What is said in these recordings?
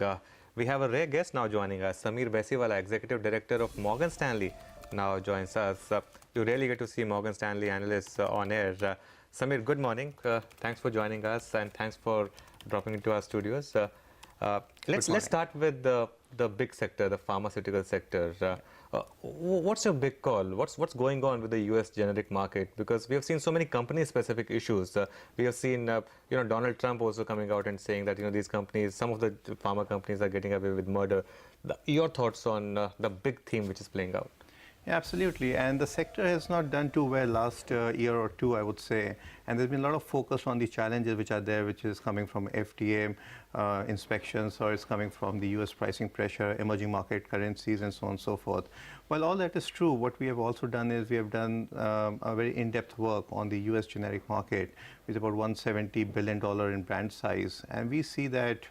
morning. We have a rare guest now joining us. Baisiwala, Executive Director of Morgan Stanley, now joins us. You rarely get to see Morgan Stanley analysts on air. Samir, good morning. Thanks for joining us and thanks for dropping into our studios. Let's start with the big sector, the pharmaceutical sector. What's your big call? What's going on with the U.S. generic market? Because we have seen so many company-specific issues. We have seen, Donald Trump also coming out and saying that these companies, some of the pharma companies are getting away with murder. Your thoughts on the big theme which is playing out? Yeah, absolutely. And the sector has not done too well last year or two, I would say. And there's been a lot of focus on the challenges which are there, which is coming from FDA inspections, or it's coming from the US pricing pressure, emerging market currencies, and so on and so forth. While all that is true, what we have also done is we have done a very in-depth work on the US generic market, with about $170 billion in brand size. And we see that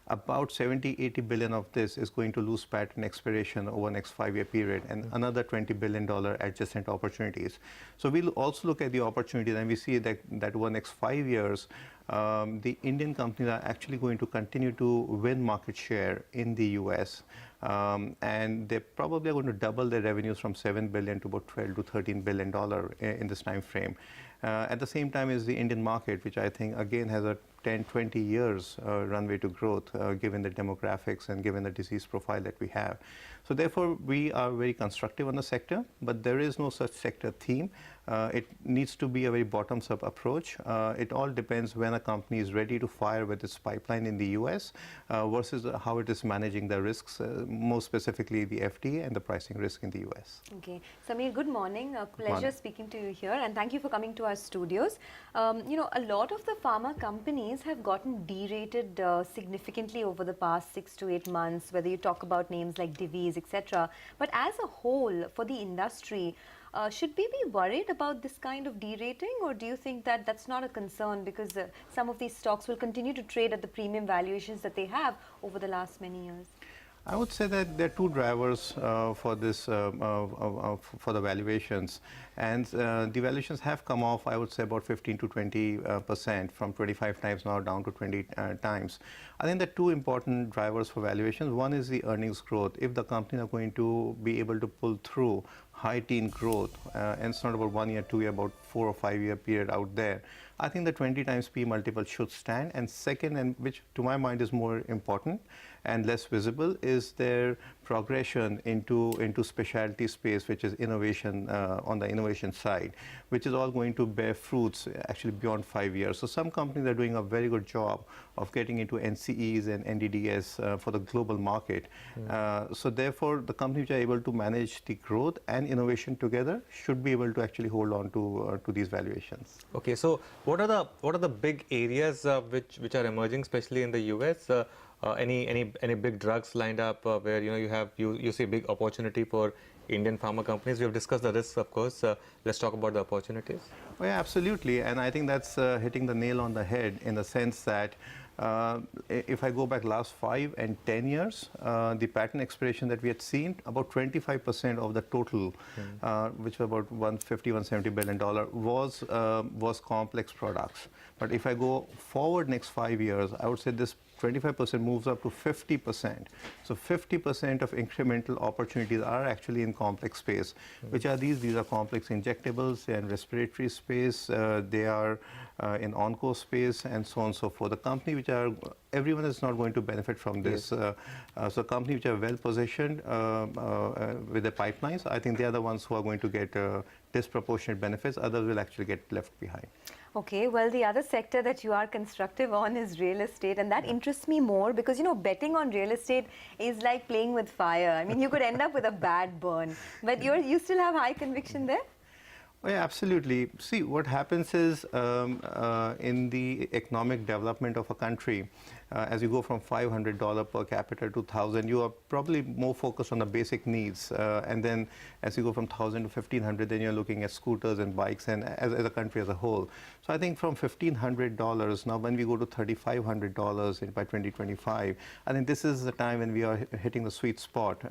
about 70-80 billion of this is going to lose patent expiration over the next 5-year period, and another $20 billion adjacent opportunities. So we'll also look at the opportunities, and we see that over the next 5 years, the Indian companies are actually going to continue to win market share in the US. And they probably are going to double their revenues from $7 billion to about $12 to $13 billion in this time frame. At the same time is the Indian market, which I think again has a 10-20 years runway to growth, given the demographics and given the disease profile that we have. So therefore, we are very constructive on the sector, but there is no such sector theme. It needs to be a very bottoms-up approach. It all depends when a company is ready to fire with its pipeline in the US versus how it is managing the risks, more specifically the FDA and the pricing risk in the US. Okay. Samir, good morning. A pleasure speaking to you here, and thank you for coming to our studios. A lot of the pharma companies have gotten derated significantly over the past 6 to 8 months, whether you talk about names like Divi's, etc. But as a whole, for the industry, should we be worried about this kind of derating, or do you think that that's not a concern because some of these stocks will continue to trade at the premium valuations that they have over the last many years? I would say that there are two drivers for this, for the valuations, and the valuations have come off, I would say, about 15 to 20%, from 25 times now down to 20 times. I think the two important drivers for valuations, one is the earnings growth. If the companies are going to be able to pull through high teen growth, and it's not about 1 year, 2 year, about 4 or 5 year period out there, I think the 20 times P multiple should stand. And second, and which to my mind is more important and less visible, is their progression into specialty space, which is innovation on the innovation side, which is all going to bear fruits actually beyond 5 years. So some companies are doing a very good job of getting into NCEs and NDDS for the global market. So therefore, the companies which are able to manage the growth and innovation together should be able to actually hold on to these valuations. Okay, so what are the big areas which are emerging, especially in the US? Any big drugs lined up where you see big opportunity for Indian pharma companies? We have discussed the risks, of course. Let's talk about the opportunities. Oh, yeah, absolutely, and I think that's hitting the nail on the head, in the sense that if I go back last 5 and 10 years, the patent expiration that we had seen, about 25% of the total, which was about $150-170 billion, was complex products. But if I go forward next 5 years, I would say this 25% moves up to 50%. So 50% of incremental opportunities are actually in complex space. Which are these? These are complex injectables, they're in respiratory space, they are in onco space, and so on and so forth. The company which are, everyone is not going to benefit from this. Yes. So companies which are well positioned with their pipelines, I think they are the ones who are going to get disproportionate benefits. Others will actually get left behind. Okay, well, the other sector that you are constructive on is real estate, and that interests me more because, betting on real estate is like playing with fire. I mean, you could end up with a bad burn, but you still have high conviction there? Oh, yeah, absolutely. See, what happens is in the economic development of a country, as you go from $500 per capita to 1,000, you are probably more focused on the basic needs. And then as you go from 1,000 to 1,500, then you're looking at scooters and bikes, and as a country as a whole. So I think from $1,500, now when we go to $3,500 by 2025, I think this is the time when we are hitting the sweet spot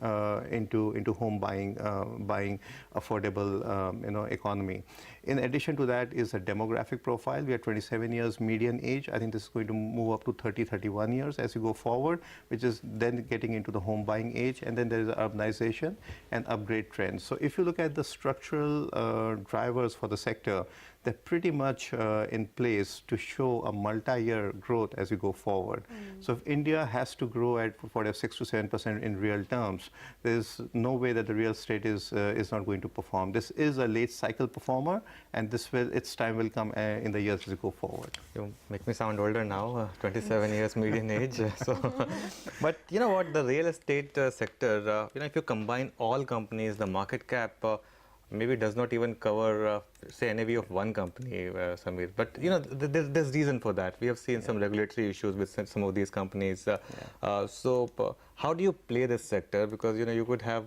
into home buying affordable economy. In addition to that is a demographic profile. We are 27 years median age. I think this is going to move up to 30, 21 years as you go forward, which is then getting into the home buying age, and then there is urbanization and upgrade trends. So if you look at the structural drivers for the sector, they're pretty much in place to show a multi-year growth as we go forward. So if India has to grow at 6 to 7% in real terms, there's no way that the real estate is not going to perform. This is a late cycle performer, and its time will come in the years as we go forward. You make me sound older now, 27 years median age. But you know what, the real estate sector, if you combine all companies, the market cap maybe does not even cover, say, NAV of one company, Samir. But there's reason for that. We have seen some regulatory issues with some of these companies. So how do you play this sector? Because you could have,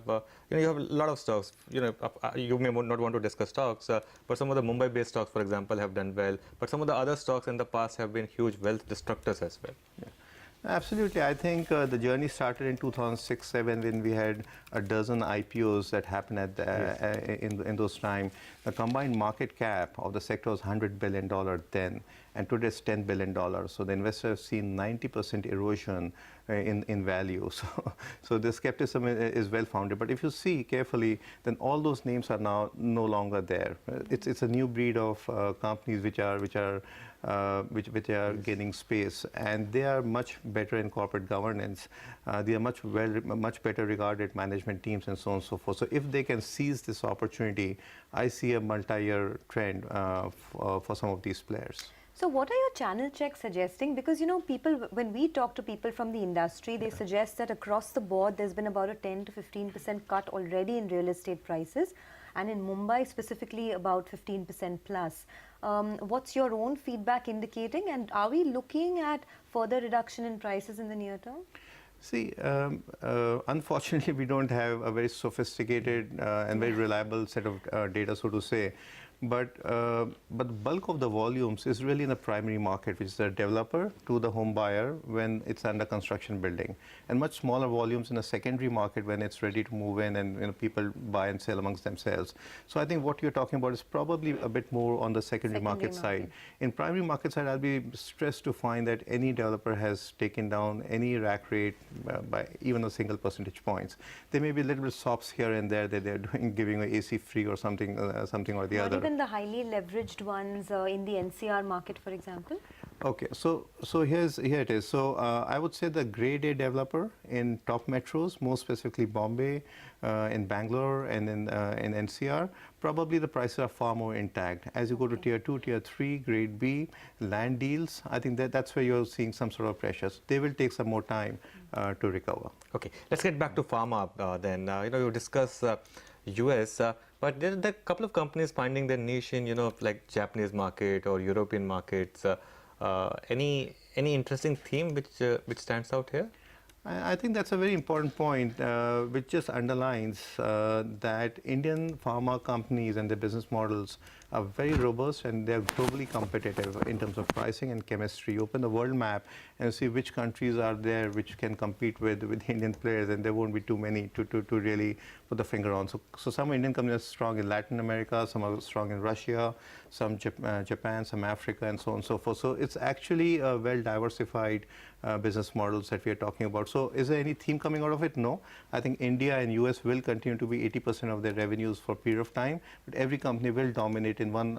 you have a lot of stocks. You may not want to discuss stocks, but some of the Mumbai-based stocks, for example, have done well. But some of the other stocks in the past have been huge wealth destructors as well. Yeah. Absolutely. I think the journey started in 2006-07 when we had a dozen IPOs that happened in those times. The combined market cap of the sector was $100 billion then, and today it's $10 billion. So the investors have seen 90% erosion in value. So the skepticism is well founded. But if you see carefully, then all those names are now no longer there. It's a new breed of companies which are gaining space, and they are much better in corporate governance. They are much better regarded management teams and so on and so forth. So if they can seize this opportunity, I see a multi-year trend for some of these players. So what are your channel checks suggesting? Because people, when we talk to people from the industry, they suggest that across the board there's been about a 10 to 15% cut already in real estate prices, and in Mumbai specifically about 15% plus. What's your own feedback indicating, and are we looking at further reduction in prices in the near term? See, unfortunately, we don't have a very sophisticated and very reliable set of data, so to say. But the bulk of the volumes is really in the primary market, which is the developer to the home buyer when it's under construction building, and much smaller volumes in the secondary market when it's ready to move in and people buy and sell amongst themselves. So I think what you're talking about is probably a bit more on the secondary market side. In primary market side, I'll be stressed to find that any developer has taken down any rack rate by even a single percentage points. There may be a little bit of swaps here and there that they're doing, giving an AC free or something or the other. Even the highly leveraged ones in the NCR market, for example? Okay, so here it is. So I would say the grade A developer in top metros, more specifically Bombay, in Bangalore, and in NCR, probably the prices are far more intact. As you go to tier 2, tier 3, grade B, land deals, I think that's where you're seeing some sort of pressures. They will take some more time to recover. Okay, let's get back to pharma then. You discuss US, but there are a couple of companies finding their niche in, like Japanese market or European markets. Any interesting theme which stands out here? I think that's a very important point, which just underlines that Indian pharma companies and their business models are very robust, and they're globally competitive in terms of pricing and chemistry. You open the world map and see which countries are there which can compete with Indian players, and there won't be too many to really put the finger on. So some Indian companies are strong in Latin America, some are strong in Russia, some Japan, some Africa, and so on and so forth. So it's actually a well-diversified business models that we are talking about. So is there any theme coming out of it? No. I think India and US will continue to be 80% of their revenues for a period of time, but every company will dominate in one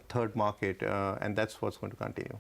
third market, and that's what's going to continue.